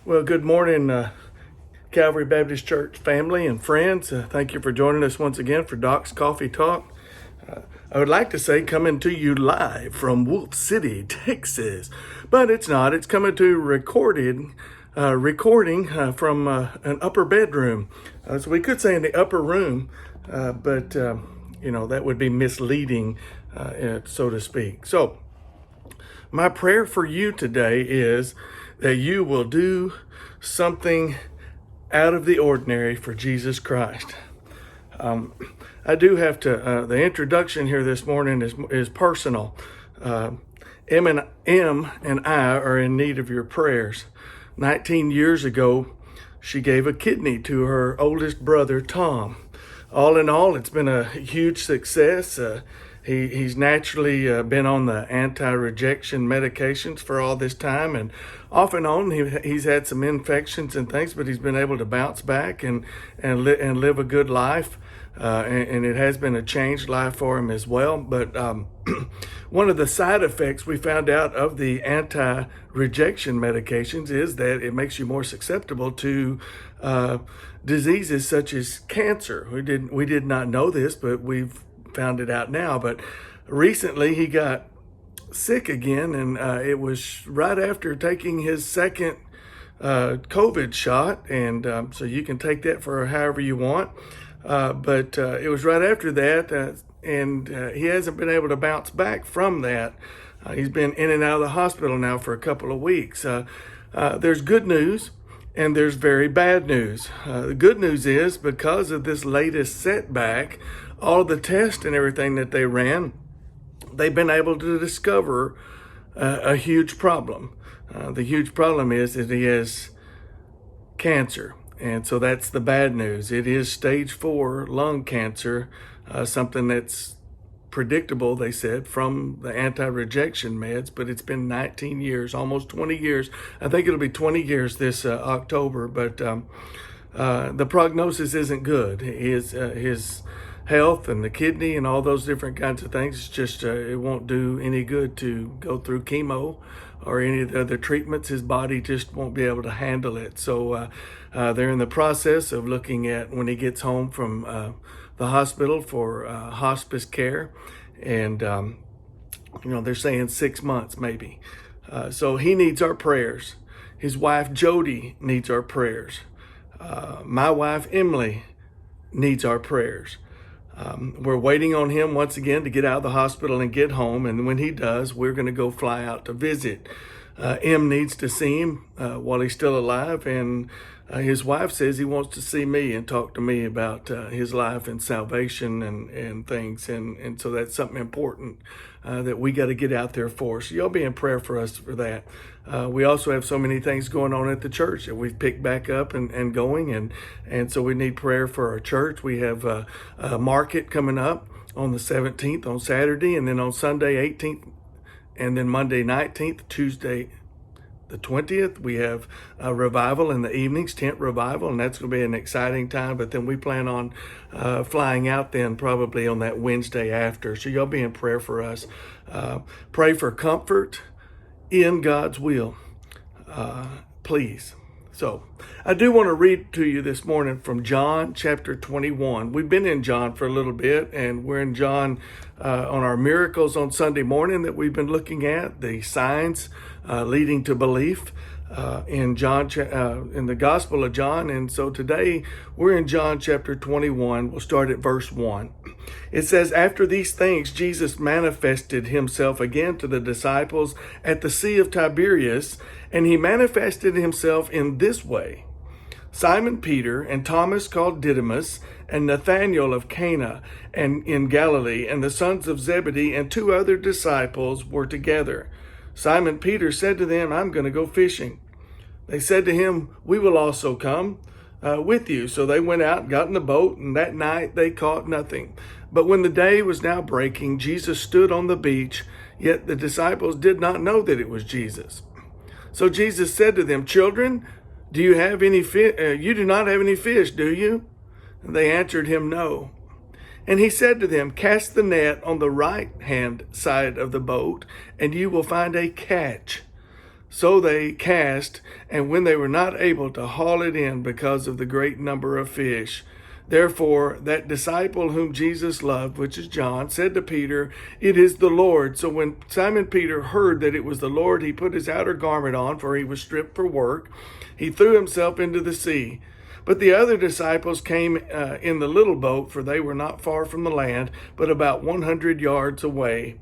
Well, good morning, Calvary Baptist Church family and friends. Thank you for joining us once again for Doc's Coffee Talk. I would like to say coming to you live from Wolf City, Texas, but it's not. It's coming to recording from an upper bedroom. So we could say in the upper room, but that would be misleading, so to speak. So my prayer for you today is that you will do something out of the ordinary for Jesus Christ. I do have to, the introduction here this morning is personal. Em and I are in need of your prayers. 19 years ago, she gave a kidney to her oldest brother, Tom. All in all, it's been a huge success. He's naturally been on the anti-rejection medications for all this time, and off and on he's had some infections and things, but he's been able to bounce back and live a good life, and it has been a changed life for him as well. But one of the side effects we found out of the anti-rejection medications is that it makes you more susceptible to diseases such as cancer. We did not know this, but we've found it out now. But recently he got sick again, and it was right after taking his second COVID shot, and so you can take that for however you want. But it was right after that, and he hasn't been able to bounce back from that. He's been in and out of the hospital now for a couple of weeks. There's good news and there's very bad news. The good news is because of this latest setback, all the tests and everything that they ran, they've been able to discover a huge problem. The huge problem is that he has cancer. And so that's the bad news. It is stage 4 lung cancer, something that's predictable, they said, from the anti-rejection meds, but it's been 19 years, almost 20 years. I think it'll be 20 years this October, but the prognosis isn't good. His health and the kidney and all those different kinds of things, it's just it won't do any good to go through chemo or any of the other treatments. His body just won't be able to handle it. So they're in the process of looking at when he gets home from the hospital for hospice care, and they're saying 6 months maybe. So he needs our prayers. His wife Jody needs our prayers. My wife Emily needs our prayers. We're waiting on him once again to get out of the hospital and get home, and when he does, we're going to go fly out to visit. Em needs to see him while he's still alive, and his wife says he wants to see me and talk to me about his life and salvation and things, and so that's something important that we got to get out there for. So y'all be in prayer for us for that. We also have so many things going on at the church that we've picked back up and going, and so we need prayer for our church. We have a market coming up on the 17th on Saturday, and then on Sunday 18th, and then Monday 19th, Tuesday the 20th, we have a revival in the evenings, tent revival, and that's going to be an exciting time. But then we plan on flying out then probably on that Wednesday after. So y'all be in prayer for us. Pray for comfort in God's will, please. So I do want to read to you this morning from John chapter 21. We've been in John for a little bit, and we're in John on our miracles on Sunday morning that we've been looking at, the signs leading to belief in John, in the Gospel of John. And so today we're in John chapter 21. We'll start at verse 1. It says, "After these things, Jesus manifested himself again to the disciples at the Sea of Tiberias, and he manifested himself in this way. Simon Peter and Thomas called Didymus and Nathanael of Cana and in Galilee and the sons of Zebedee and 2 other disciples were together. Simon Peter said to them, 'I'm going to go fishing.' They said to him, 'We will also come with you.' So they went out and got in the boat, and that night they caught nothing. But when the day was now breaking, Jesus stood on the beach, yet the disciples did not know that it was Jesus. So Jesus said to them, 'Children, do you have any you do not have any fish, do you?' And they answered him, 'No.' And he said to them, 'Cast the net on the right hand side of the boat, and you will find a catch.' So they cast, and when they were not able to haul it in because of the great number of fish, therefore that disciple whom Jesus loved, which is John, said to Peter, "It is the Lord." So when Simon Peter heard that it was the Lord, he put his outer garment on, for he was stripped for work. He threw himself into the sea. But the other disciples came in the little boat, for they were not far from the land, but about 100 yards away,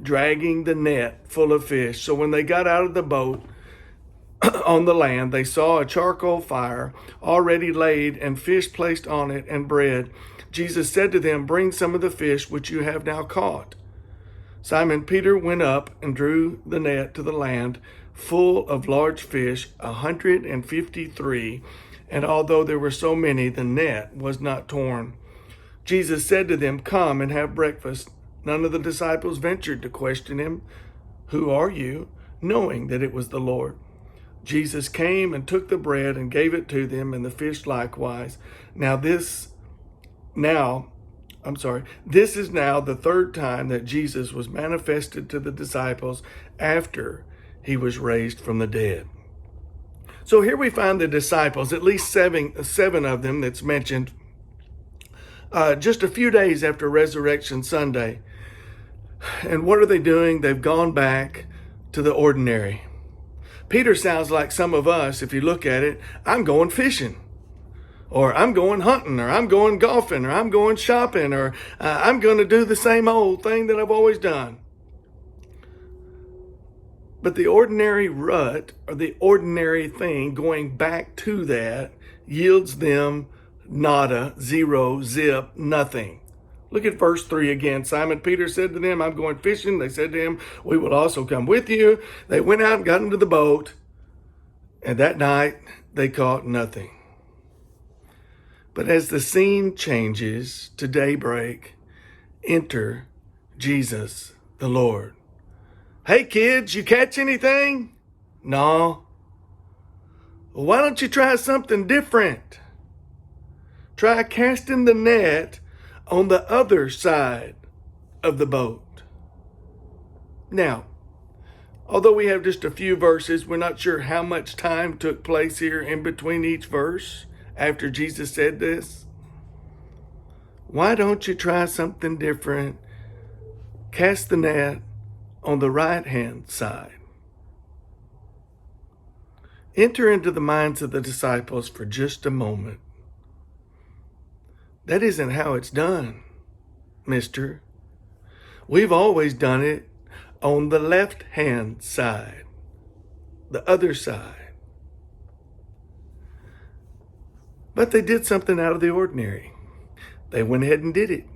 dragging the net full of fish. So when they got out of the boat on the land, they saw a charcoal fire already laid and fish placed on it and bread. Jesus said to them, "Bring some of the fish which you have now caught." Simon Peter went up and drew the net to the land, full of large fish, 153, and although there were so many, the net was not torn. Jesus said to them, "Come and have breakfast." None of the disciples ventured to question him, "Who are you?" knowing that it was the Lord. Jesus came and took the bread and gave it to them, and the fish likewise. This is now the third time that Jesus was manifested to the disciples after he was raised from the dead. So here we find the disciples, at least seven of them that's mentioned, just a few days after Resurrection Sunday. And what are they doing? They've gone back to the ordinary. Peter sounds like some of us, if you look at it. I'm going fishing, or I'm going hunting, or I'm going golfing, or I'm going shopping, or I'm going to do the same old thing that I've always done. But the ordinary rut, or the ordinary thing, going back to that, yields them nada, zero, zip, nothing. Look at verse 3 again. Simon Peter said to them, "I'm going fishing." They said to him, "We will also come with you." They went out and got into the boat, and that night they caught nothing. But as the scene changes to daybreak, enter Jesus the Lord. "Hey kids, you catch anything?" "No." "Well, why don't you try something different? Try casting the net on the other side of the boat." Now, although we have just a few verses, we're not sure how much time took place here in between each verse after Jesus said this. Why don't you try something different? Cast the net on the right-hand side. Enter into the minds of the disciples for just a moment. That isn't how it's done, mister. We've always done it on the left-hand side, the other side. But they did something out of the ordinary. They went ahead and did it.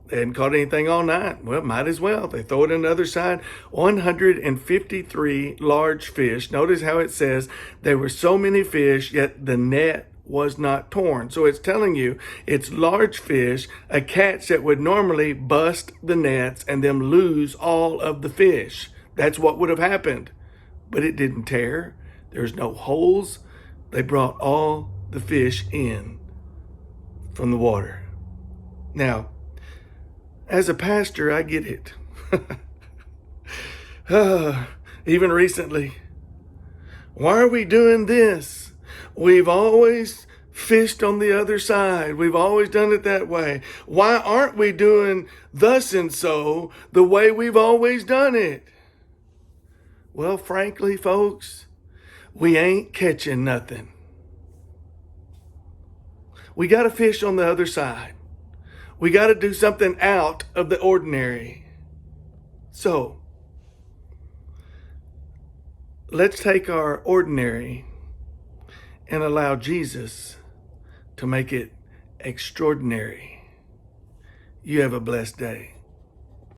They hadn't caught anything all night. Well, might as well. They throw it on the other side. 153 large fish. Notice how it says there were so many fish, yet the net was not torn. So it's telling you it's large fish, a catch that would normally bust the nets and them lose all of the fish. That's what would have happened. But it didn't tear. There's no holes. They brought all the fish in from the water. Now, as a pastor, I get it. Even recently. Why are we doing this? We've always fished on the other side. We've always done it that way. Why aren't we doing thus and so the way we've always done it? Well, frankly, folks, we ain't catching nothing. We got to fish on the other side. We got to do something out of the ordinary. So, let's take our ordinary and allow Jesus to make it extraordinary. You have a blessed day.